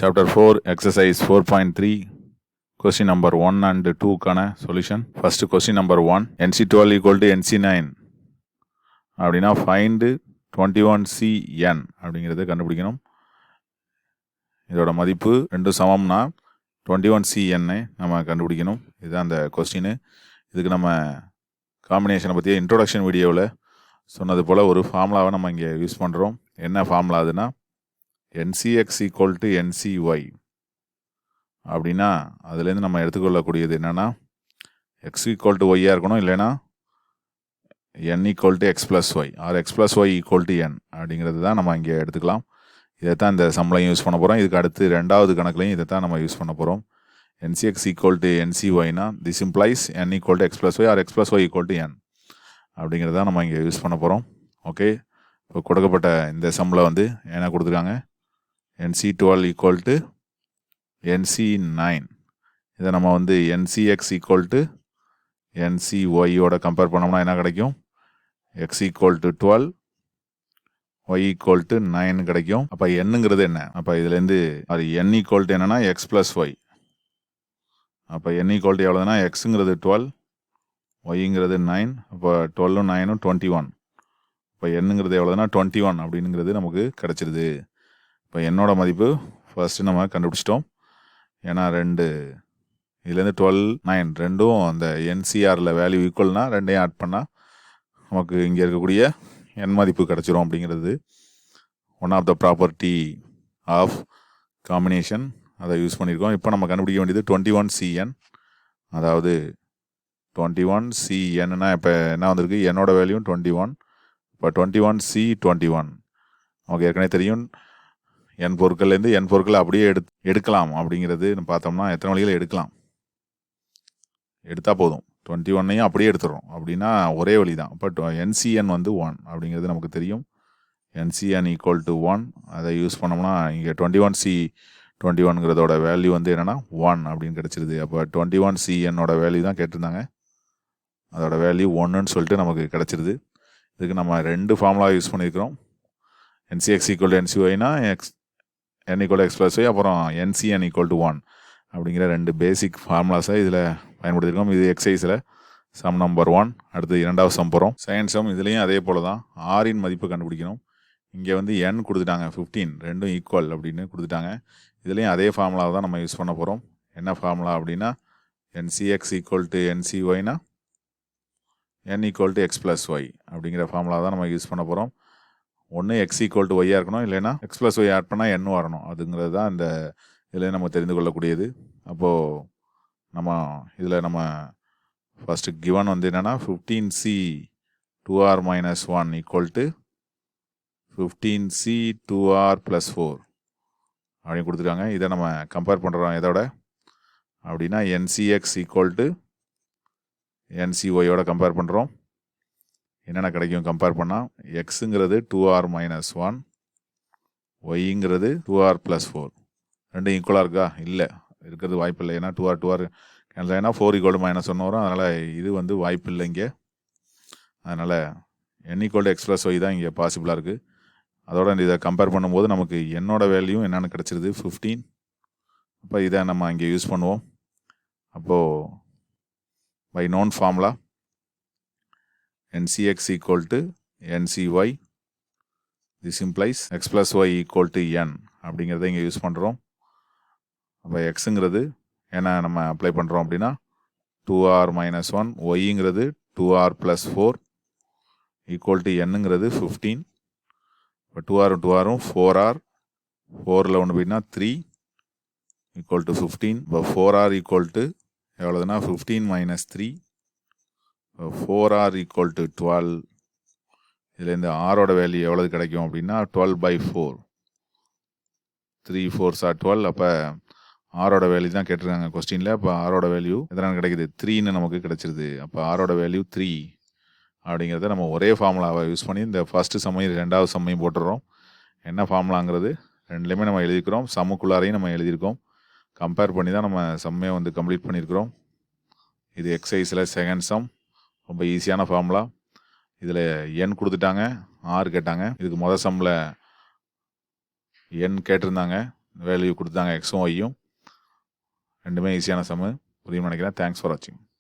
Chapter 4, Exercise 4.3, question number 1 and 2 கான solution. First question number 1, NC12 equal to NC9 அப்படின்னா find 21CN அப்படிங்கிறது கண்டுபிடிக்கணும். இதோட மதிப்பு ரெண்டும் சமம்னா 21CN நம்ம கண்டுபிடிக்கணும். இதுதான் அந்த கொஸ்டின். இதுக்கு நம்ம காம்பினேஷனை பற்றிய இன்ட்ரோடக்ஷன் வீடியோவில் சொன்னது போல் ஒரு ஃபார்முலாவை நம்ம இங்கே யூஸ் பண்ணுறோம். என்ன ஃபார்முலா அதுனா NCX ஈக்குவல் டு NCY அப்படின்னா அதுலேருந்து நம்ம எடுத்துக்கொள்ளக்கூடியது என்னென்னா எக்ஸ் ஈக்குவல் டு ஒய்யாக இருக்கணும், இல்லைன்னா N equal to x plus y or x plus y equal to N அப்படிங்கிறது தான் நம்ம இங்கே எடுத்துக்கலாம். இதை தான் இந்த சம்பளையும் யூஸ் பண்ண போகிறோம். இதுக்கு அடுத்து ரெண்டாவது கணக்குலையும் இதை தான் நம்ம யூஸ் பண்ண போகிறோம். NCX ஈக்குவல் டு NCYனா this implies N equal to x plus y or x plus y equal to N அப்படிங்கிறது தான் நம்ம இங்கே யூஸ் பண்ண போகிறோம். ஓகே, இப்போ கொடுக்கப்பட்ட இந்த சம்பளம் வந்து என்ன கொடுத்துருக்காங்க, NC12 ஈக்குவல் டு NC9. இதை நம்ம வந்து NCX ஈக்குவல் டு NCYயோட கம்பேர் பண்ணோம்னா என்ன கிடைக்கும், X equal to 12, Y equal to 9 கிடைக்கும். அப்போ என்னங்கிறது என்ன, அப்போ இதுலேருந்து அது N ஈக்குவல் டு என்னன்னா எக்ஸ் ப்ளஸ் ஒய். அப்போ N ஈக்குவல் டு எவ்வளோதுன்னா எக்ஸுங்கிறது 12, ஒய்ங்கிறது 9. அப்போ 12 9 21. இப்போ என்னங்கிறது எவ்வளோதுன்னா 21 அப்படிங்கிறது நமக்கு கிடச்சிருது. இப்போ என்னோட மதிப்பு ஃபர்ஸ்ட்டு நம்ம கண்டுபிடிச்சிட்டோம். ஏன்னா ரெண்டு இதுலேருந்து 12 9 ரெண்டும் அந்த NCRல வேல்யூ ஈக்குவல்னா ரெண்டையும் ஆட் பண்ணால் நமக்கு இங்கே இருக்கக்கூடிய என் மதிப்பு கிடச்சிரும் அப்படிங்கிறது one of the property of combination. அதை யூஸ் பண்ணியிருக்கோம். இப்போ நம்ம கண்டுபிடிக்க வேண்டியது 21CN. அதாவது 21CNனா இப்போ என்ன வந்திருக்கு, என்னோட வேல்யூ 21. இப்போ 21C21 நமக்கு ஏற்கனவே தெரியும். என் பொருட்கள்லேருந்து என் பொருட்களை அப்படியே எடுக்கலாம் அப்படிங்கிறது பார்த்தோம்னா எத்தனை வழிகளை எடுத்தால் போதும். 21ஐயும் அப்படியே எடுத்துடுறோம் அப்படின்னா ஒரே வழி தான். பட் NCN வந்து 1 அப்படிங்கிறது நமக்கு தெரியும். NCN ஈக்குவல் டு 1 அதை யூஸ் பண்ணோம்னா இங்கே 21C21ங்கிறதோட வேல்யூ வந்து என்னென்னா 1 அப்படின்னு கிடச்சிருது. அப்போ 21CNோட வேல்யூ தான் கேட்டிருந்தாங்க, அதோட வேல்யூ 1ன்னு சொல்லிட்டு நமக்கு கிடச்சிருது. இதுக்கு நம்ம ரெண்டு ஃபார்முலா யூஸ் பண்ணியிருக்கிறோம். NCX ஈக்குவல் டு NCYனா N equal x plus y, அப்புறம் NCN ஈக்குவல் டு 1 அப்படிங்கிற ரெண்டு பேசிக் ஃபார்முலாஸை இதில் பயன்படுத்தியிருக்கோம். இது எக்ஸசைஸில் சம் நம்பர் 1. அடுத்து இரண்டாவது சம் போகிறோம். செகண்ட் சம் இதுலேயும் அதே போல் தான் ஆரின் மதிப்பு கண்டுபிடிக்கணும். இங்கே வந்து N கொடுத்துட்டாங்க, 15 ரெண்டும் ஈக்குவல் அப்படின்னு கொடுத்துட்டாங்க. இதுலேயும் அதே ஃபார்முலாவை தான் நம்ம யூஸ் பண்ண போகிறோம். என்ன ஃபார்முலா அப்படின்னா NCX ஈக்குவல் டு NCYனா N equal to x plus y அப்படிங்கிற ஃபார்முலா தான் நம்ம யூஸ் பண்ண போகிறோம். ஒன்று எக்ஸ் ஈக்குவல் டு ஒய்யாக இருக்கணும், இல்லைன்னா எக்ஸ் ப்ளஸ் ஒய் ஆட் பண்ணால் N வரணும். அதுங்கிறது தான் இந்த இதில் நம்ம தெரிந்து கொள்ளக்கூடியது. அப்போது நம்ம இதில் நம்ம ஃபஸ்ட்டு கிவன் வந்து என்னென்னா 15C 2R - 1 equal to 15C 2R + 4 அப்படின்னு கொடுத்துருக்காங்க. இதை நம்ம கம்பேர் பண்ணுறோம் எதோட அப்படின்னா NCX ஈக்குவல் டு NCYயோட கம்பேர் பண்ணுறோம். என்னென்ன கிடைக்கும் கம்பேர் பண்ணால், எக்ஸுங்கிறது 2R - 1, ஒய்ங்கிறது 2R + 4 ரெண்டும் ஈக்குவலாக இருக்கா, இல்லை, இருக்கிறது வாய்ப்பு இல்லை. ஏன்னா 2R கேன்சல் ஆகினா 4 ஈக்குவல் டு -1 வரும். அதனால் இது வந்து வாய்ப்பு இல்லை இங்கே. அதனால் N equal to x plus y தான் இங்கே பாசிபிளாக இருக்குது. அதோட இதை கம்பேர் பண்ணும்போது நமக்கு என்னோட வேல்யூ என்னென்னு கிடச்சிருது 15. அப்போ இதை நம்ம இங்கே யூஸ் பண்ணுவோம். அப்போது by known formula NCX equal to NCY, this implies x plus y equal to N அப்படிங்கிறத இங்கே யூஸ் பண்ணுறோம். அப்போ எக்ஸுங்கிறது என்ன நம்ம அப்ளை பண்ணுறோம் அப்படின்னா 2R - 1, ஒய்ங்கிறது 2R + 4 ஈக்குவல் டு Nங்கிறது 15. இப்போ 2R 4R, 4ல் ஒன்று போயின்னா 3 ஈக்குவல் டு 15. இப்போ 4R ஈக்குவல் டு எவ்வளோதுன்னா 15 - 3, 4R ஈக்குவல் டு 12. இதுலேருந்து ஆரோட வேல்யூ எவ்வளவு கிடைக்கும் அப்படின்னா 12/4, 3 4s are 12. அப்போ ஆரோட வேல்யூ தான் கேட்டிருக்காங்க கொஸ்டினில். அப்போ ஆரோட வேல்யூ எதனால் கிடைக்குது, 3ன்னு நமக்கு கிடச்சிருது. அப்போ ஆரோட வேல்யூ 3 அப்படிங்கிறத நம்ம ஒரே ஃபார்முலாவை யூஸ் பண்ணி இந்த ஃபஸ்ட்டு சம்மையும் ரெண்டாவது சம்மையும் போட்டுடுறோம். என்ன ஃபார்முலாங்கிறது ரெண்டுலேயுமே நம்ம எழுதிக்கிறோம், சம்முக்குள்ளாரையும் நம்ம எழுதியிருக்கோம். கம்பேர் பண்ணி தான் நம்ம சம்மையை வந்து கம்ப்ளீட் பண்ணியிருக்கிறோம். இது எக்ஸசைஸில் செகண்ட் சம், ரொம்ப ஈஸியான ஃபார்முலா. இதில் N கொடுத்துட்டாங்க, R கேட்டாங்க. இதுக்கு மொதல் சம்மில் N கேட்டிருந்தாங்க, வேல்யூ கொடுத்தாங்க எக்ஸும் ஒய்யும். ரெண்டுமே ஈஸியான சம்மு புரியும்னு நினைக்கிறேன். தேங்க்ஸ் ஃபார் வாட்சிங்.